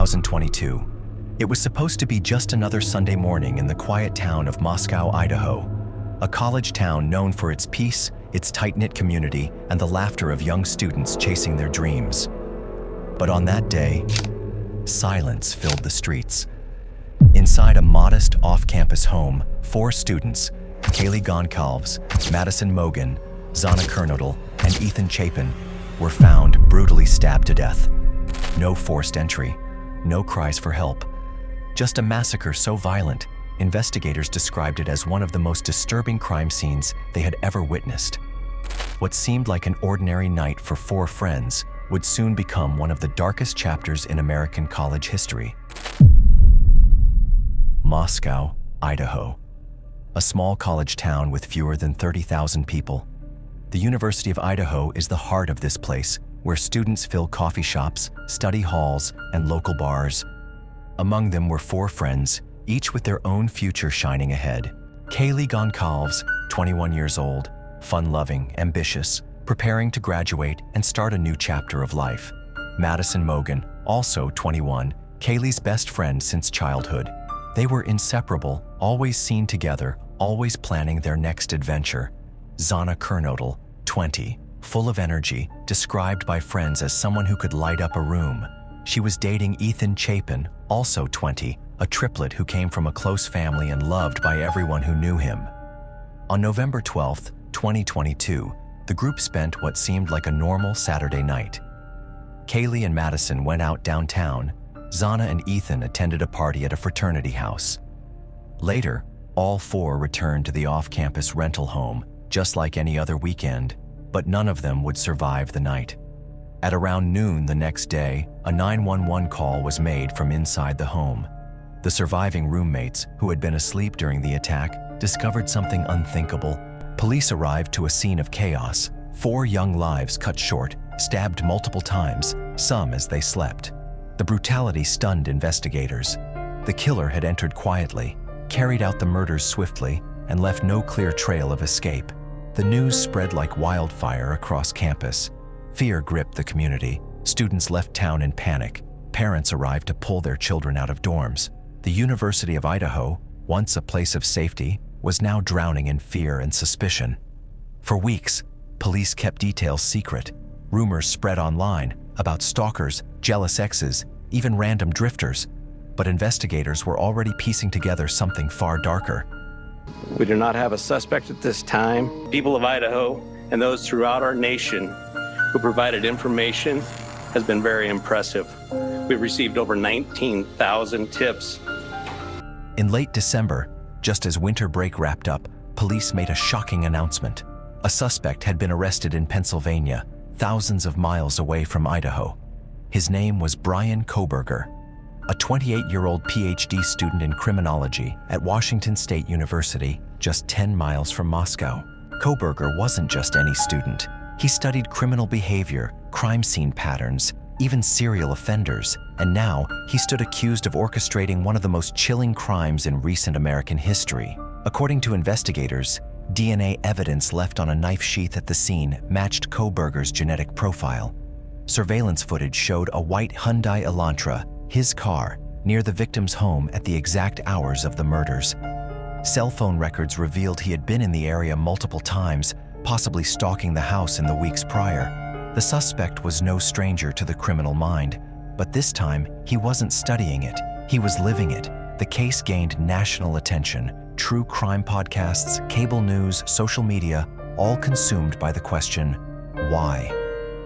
2022. It was supposed to be just another Sunday morning in the quiet town of Moscow, Idaho, a college town known for its peace, its tight-knit community, and the laughter of young students chasing their dreams. But on that day, silence filled the streets. Inside a modest off-campus home, 4 students, Kaylee Goncalves, Madison Mogen, Xana Kernodle, and Ethan Chapin, were found brutally stabbed to death. No forced entry, no cries for help. Just a massacre so violent, investigators described it as one of the most disturbing crime scenes they had ever witnessed. What seemed like an ordinary night for 4 friends would soon become one of the darkest chapters in American college history. Moscow, Idaho. A small college town with fewer than 30,000 people. The University of Idaho is the heart of this place, where students fill coffee shops, study halls, and local bars. Among them were 4 friends, each with their own future shining ahead. Kaylee Goncalves, 21 years old, fun-loving, ambitious, preparing to graduate and start a new chapter of life. Madison Mogen, also 21, Kaylee's best friend since childhood. They were inseparable, always seen together, always planning their next adventure. Xana Kernodle, 20, full of energy, described by friends as someone who could light up a room. She was dating Ethan Chapin, also 20, a triplet who came from a close family and loved by everyone who knew him. On November 12, 2022, the group spent what seemed like a normal Saturday night. Kaylee and Madison went out downtown. Xana and Ethan attended a party at a fraternity house. Later, all 4 returned to the off-campus rental home, just like any other weekend, but none of them would survive the night. At around noon the next day, a 911 call was made from inside the home. The surviving roommates, who had been asleep during the attack, discovered something unthinkable. Police arrived to a scene of chaos. 4 young lives cut short, stabbed multiple times, some as they slept. The brutality stunned investigators. The killer had entered quietly, carried out the murders swiftly, and left no clear trail of escape. The news spread like wildfire across campus. Fear gripped the community. Students left town in panic. Parents arrived to pull their children out of dorms. The University of Idaho, once a place of safety, was now drowning in fear and suspicion. For weeks, police kept details secret. Rumors spread online about stalkers, jealous exes, even random drifters. But investigators were already piecing together something far darker. We do not have a suspect at this time. People of Idaho and those throughout our nation who provided information has been very impressive. We've received over 19,000 tips. In late December, just as winter break wrapped up, police made a shocking announcement. A suspect had been arrested in Pennsylvania, thousands of miles away from Idaho. His name was Bryan Kohberger, a 28-year-old PhD student in criminology at Washington State University, just 10 miles from Moscow. Kohberger wasn't just any student. He studied criminal behavior, crime scene patterns, even serial offenders, and now he stood accused of orchestrating one of the most chilling crimes in recent American history. According to investigators, DNA evidence left on a knife sheath at the scene matched Kohberger's genetic profile. Surveillance footage showed a white Hyundai Elantra, his car, near the victim's home at the exact hours of the murders. Cell phone records revealed he had been in the area multiple times, possibly stalking the house in the weeks prior. The suspect was no stranger to the criminal mind, but this time he wasn't studying it, he was living it. The case gained national attention. True crime podcasts, cable news, social media, all consumed by the question, why?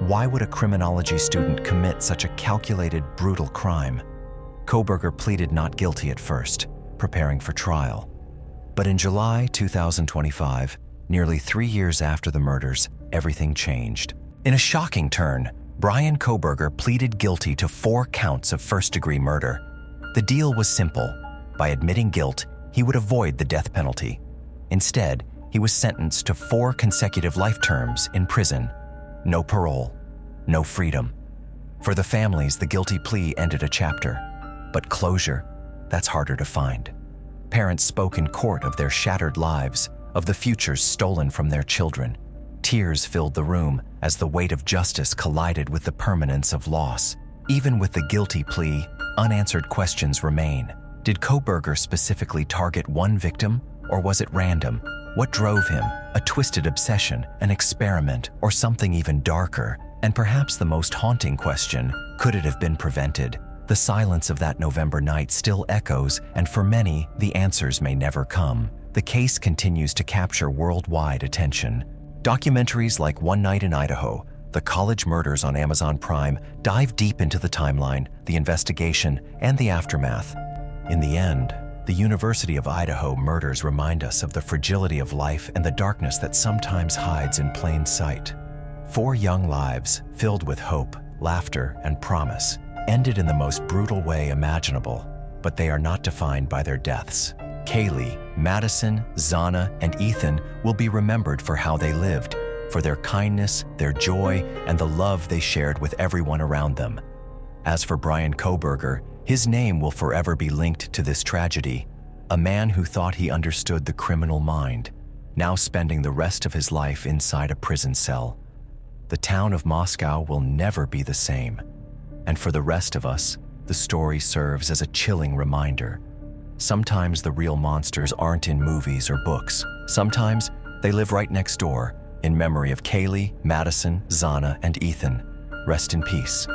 Why would a criminology student commit such a calculated, brutal crime? Kohberger pleaded not guilty at first, preparing for trial. But in July 2025, nearly 3 years after the murders, everything changed. In a shocking turn, Bryan Kohberger pleaded guilty to 4 counts of first-degree murder. The deal was simple. By admitting guilt, he would avoid the death penalty. Instead, he was sentenced to 4 consecutive life terms in prison. No parole, no freedom. For the families, the guilty plea ended a chapter. But closure, that's harder to find. Parents spoke in court of their shattered lives, of the futures stolen from their children. Tears filled the room as the weight of justice collided with the permanence of loss. Even with the guilty plea, unanswered questions remain. Did Kohberger specifically target one victim, or was it random? What drove him? A twisted obsession, an experiment, or something even darker? And perhaps the most haunting question, could it have been prevented? The silence of that November night still echoes, and for many, the answers may never come. The case continues to capture worldwide attention. Documentaries like One Night in Idaho, The College Murders on Amazon Prime dive deep into the timeline, the investigation, and the aftermath. In the end, the University of Idaho murders remind us of the fragility of life and the darkness that sometimes hides in plain sight. 4 young lives, filled with hope, laughter, and promise, ended in the most brutal way imaginable, but they are not defined by their deaths. Kaylee, Madison, Xana, and Ethan will be remembered for how they lived, for their kindness, their joy, and the love they shared with everyone around them. As for Bryan Kohberger, his name will forever be linked to this tragedy, a man who thought he understood the criminal mind, now spending the rest of his life inside a prison cell. The town of Moscow will never be the same, and for the rest of us, the story serves as a chilling reminder. Sometimes the real monsters aren't in movies or books. Sometimes they live right next door, in memory of Kaylee, Madison, Xana, and Ethan. Rest in peace.